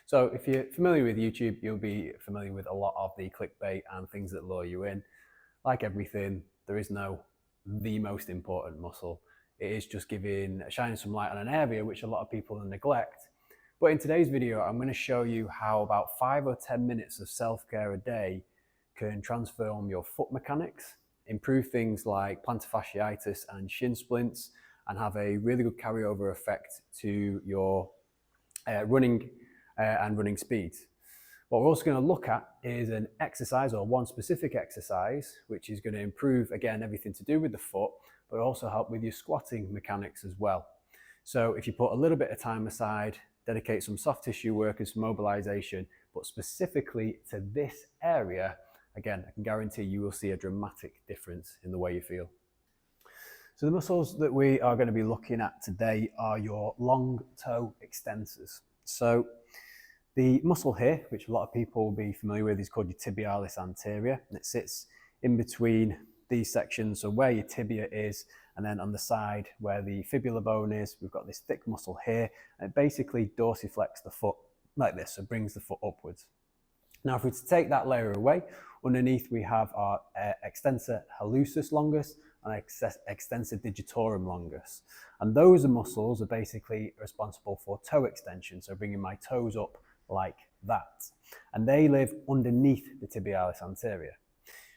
So if you're familiar with YouTube, you'll be familiar with a lot of the clickbait and things that lure you in. Like everything, there is no the most important muscle. It is just shining some light on an area which a lot of people neglect. But in today's video, I'm going to show you how about 5 or 10 minutes of self-care a day can transform your foot mechanics, improve things like plantar fasciitis and shin splints, and have a really good carryover effect to your running and running speeds. What we're also going to look at is an exercise, or one specific exercise, which is going to improve, again, everything to do with the foot, but also help with your squatting mechanics as well. So if you put a little bit of time aside, dedicate some soft tissue work and some mobilization, but specifically to this area, again, I can guarantee you will see a dramatic difference in the way you feel. So the muscles that we are going to be looking at today are your long toe extensors. So the muscle here, which a lot of people will be familiar with, is called your tibialis anterior. And it sits in between these sections, so where your tibia is, and then on the side where the fibular bone is, we've got this thick muscle here, and it basically dorsiflex the foot like this, so brings the foot upwards. Now, if we take that layer away, underneath we have our extensor hallucis longus and extensor digitorum longus. And those muscles are basically responsible for toe extension, so bringing my toes up like that. And they live underneath the tibialis anterior.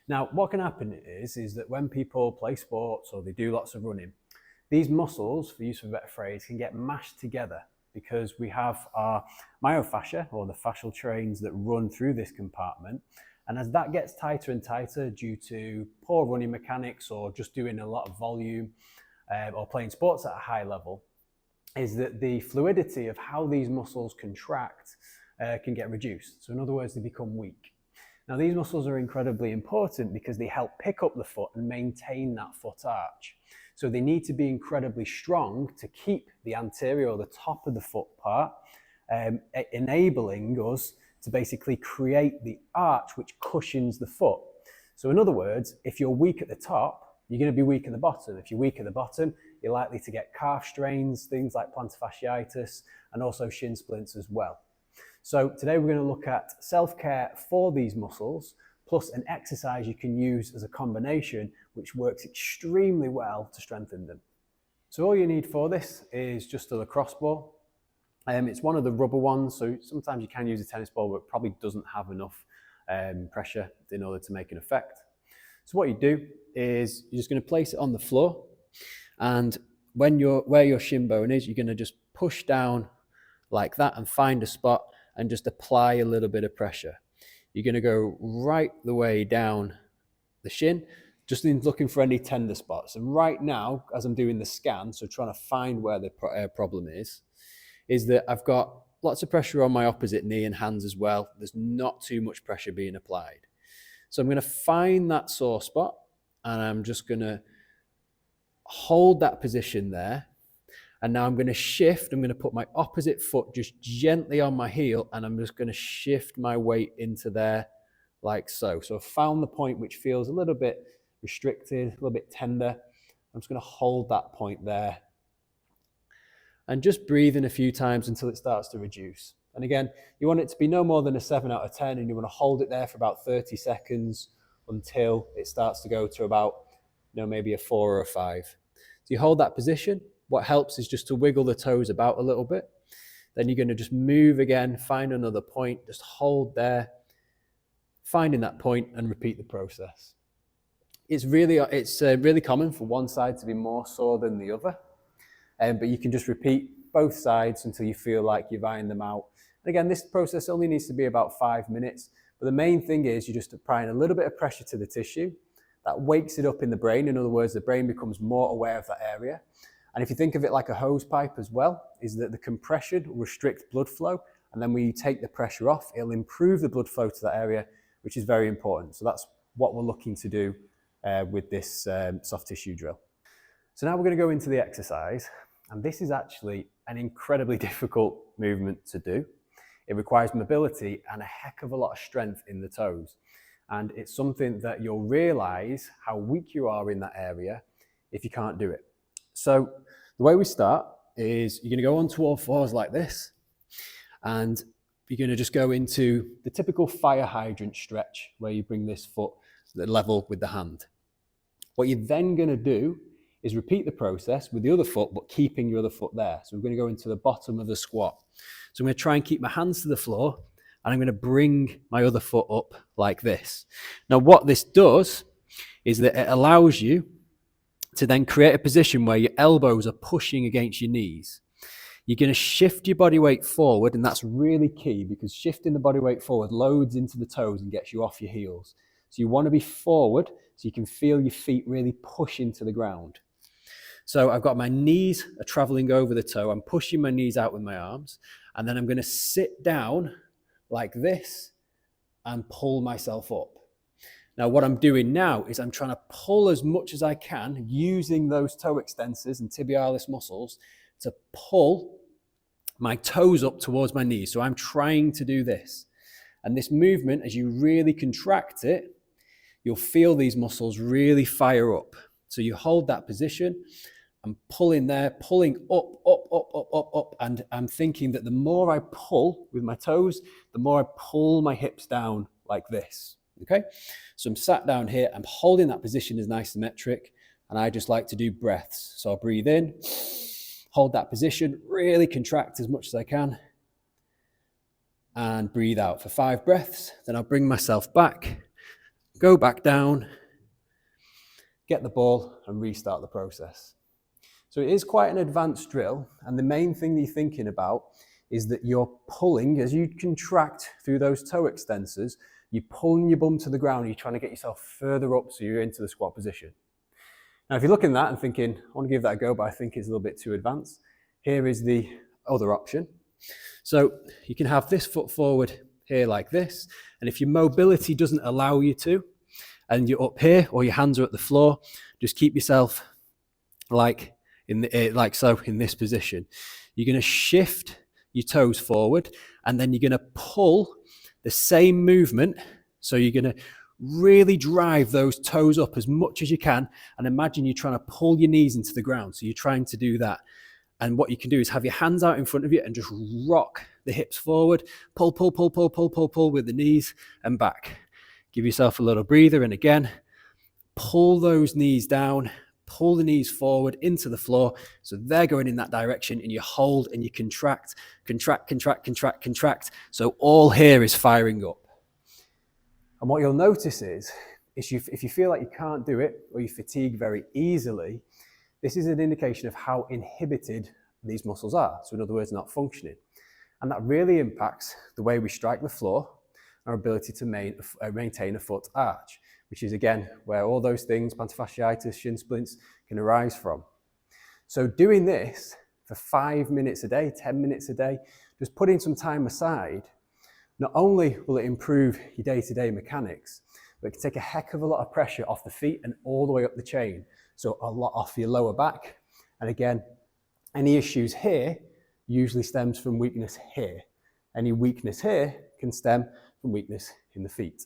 Now, what can happen is that when people play sports or they do lots of running, these muscles, for use of a better phrase, can get mashed together because we have our myofascia, or the fascial trains that run through this compartment. And as that gets tighter and tighter due to poor running mechanics or just doing a lot of volume or playing sports at a high level, is that the fluidity of how these muscles contract can get reduced. So in other words, they become weak. Now, these muscles are incredibly important because they help pick up the foot and maintain that foot arch. So they need to be incredibly strong to keep the anterior, or the top of the foot part, enabling us to basically create the arch which cushions the foot. So in other words, if you're weak at the top, you're going to be weak at the bottom. If you're weak at the bottom, you're likely to get calf strains, things like plantar fasciitis, and also shin splints as well. So today we're going to look at self-care for these muscles, plus an exercise you can use as a combination, which works extremely well to strengthen them. So all you need for this is just a lacrosse ball. It's one of the rubber ones, so sometimes you can use a tennis ball, but it probably doesn't have enough pressure in order to make an effect. So what you do is you're just going to place it on the floor, and where your shin bone is, you're going to just push down like that and find a spot and just apply a little bit of pressure. You're going to go right the way down the shin, just looking for any tender spots. And right now, as I'm doing the scan, so trying to find where the problem is that I've got lots of pressure on my opposite knee and hands as well. There's not too much pressure being applied. So I'm going to find that sore spot, and I'm just going to hold that position there. And now I'm going to shift. I'm going to put my opposite foot just gently on my heel, and I'm just going to shift my weight into there like so. So I've found the point which feels a little bit restricted, a little bit tender. I'm just going to hold that point there and just breathe in a few times until it starts to reduce. And again, you want it to be no more than a 7 out of 10, and you want to hold it there for about 30 seconds until it starts to go to about, maybe a 4 or a 5. So you hold that position. What helps is just to wiggle the toes about a little bit. Then you're going to just move again, find another point, just hold there, finding that point, and repeat the process. It's really common for one side to be more sore than the other, but you can just repeat both sides until you feel like you've ironed them out. And again, this process only needs to be about 5 minutes, but the main thing is you're just applying a little bit of pressure to the tissue. That wakes it up in the brain. In other words, the brain becomes more aware of that area. And if you think of it like a hose pipe as well, is that the compression will restrict blood flow, and then when you take the pressure off, it'll improve the blood flow to that area, which is very important. So that's what we're looking to do with this soft tissue drill. So now we're going to go into the exercise, and this is actually an incredibly difficult movement to do. It requires mobility and a heck of a lot of strength in the toes. And it's something that you'll realize how weak you are in that area if you can't do it. So the way we start is you're going to go onto all fours like this, and you're going to just go into the typical fire hydrant stretch where you bring this foot level with the hand. What you're then going to do is repeat the process with the other foot, but keeping your other foot there. So we're going to go into the bottom of the squat. So I'm going to try and keep my hands to the floor, and I'm going to bring my other foot up like this. Now, what this does is that it allows you to then create a position where your elbows are pushing against your knees. You're going to shift your body weight forward, and that's really key because shifting the body weight forward loads into the toes and gets you off your heels. So you want to be forward so you can feel your feet really push into the ground. So I've got my knees are traveling over the toe. I'm pushing my knees out with my arms, and then I'm going to sit down like this and pull myself up. Now, what I'm doing now is I'm trying to pull as much as I can using those toe extensors and tibialis muscles to pull my toes up towards my knees. So I'm trying to do this. And this movement, as you really contract it, you'll feel these muscles really fire up. So you hold that position, I'm pulling there, pulling up, up, up, up, up, up. And I'm thinking that the more I pull with my toes, the more I pull my hips down like this. Okay? So I'm sat down here, I'm holding that position as nice symmetric, and I just like to do breaths. So I'll breathe in, hold that position, really contract as much as I can, and breathe out for 5 breaths. Then I'll bring myself back, go back down, get the ball, and restart the process. So it is quite an advanced drill, and the main thing that you're thinking about is that you're pulling, as you contract through those toe extensors, you're pulling your bum to the ground, you're trying to get yourself further up so you're into the squat position. Now, if you're looking at that and thinking, I want to give that a go, but I think it's a little bit too advanced, here is the other option. So you can have this foot forward here like this, and if your mobility doesn't allow you to, and you're up here or your hands are at the floor, just keep yourself like so in this position. You're going to shift your toes forward, and then you're going to pull the same movement. So you're going to really drive those toes up as much as you can, and imagine you're trying to pull your knees into the ground. So you're trying to do that. And what you can do is have your hands out in front of you and just rock the hips forward, pull, pull, pull, pull, pull, pull, pull with the knees and back. Give yourself a little breather, and again, pull those knees down, pull the knees forward into the floor. So they're going in that direction, and you hold and you contract, contract, contract, contract, contract. So all here is firing up. And what you'll notice is if you feel like you can't do it or you fatigue very easily, this is an indication of how inhibited these muscles are. So in other words, not functioning. And that really impacts the way we strike the floor, our ability to maintain a foot arch, which is again where all those things, plantar fasciitis, shin splints, can arise from. So doing this for 5 minutes a day, 10 minutes a day, just putting some time aside, not only will it improve your day-to-day mechanics, but it can take a heck of a lot of pressure off the feet and all the way up the chain. So a lot off your lower back. And again, any issues here usually stems from weakness here. Any weakness here can stem from weakness in the feet.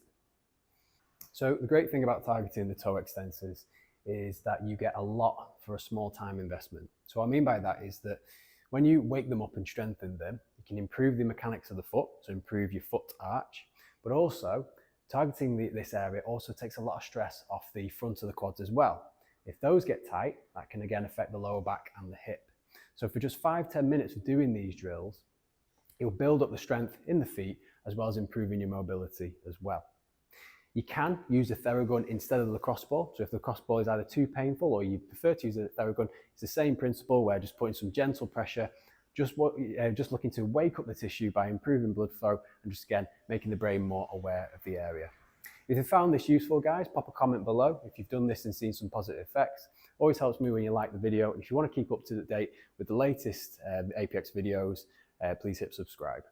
So the great thing about targeting the toe extensors is that you get a lot for a small time investment. So what I mean by that is that when you wake them up and strengthen them, you can improve the mechanics of the foot, so improve your foot arch, but also targeting this area also takes a lot of stress off the front of the quads as well. If those get tight, that can again affect the lower back and the hip. So for just 5-10 minutes of doing these drills, you'll build up the strength in the feet as well as improving your mobility as well. You can use a Theragun instead of the lacrosse ball. So if the lacrosse ball is either too painful or you prefer to use a Theragun, it's the same principle where just putting some gentle pressure, just looking to wake up the tissue by improving blood flow and just again, making the brain more aware of the area. If you found this useful, guys, pop a comment below if you've done this and seen some positive effects. Always helps me when you like the video. And if you want to keep up to date with the latest APX videos, please hit subscribe.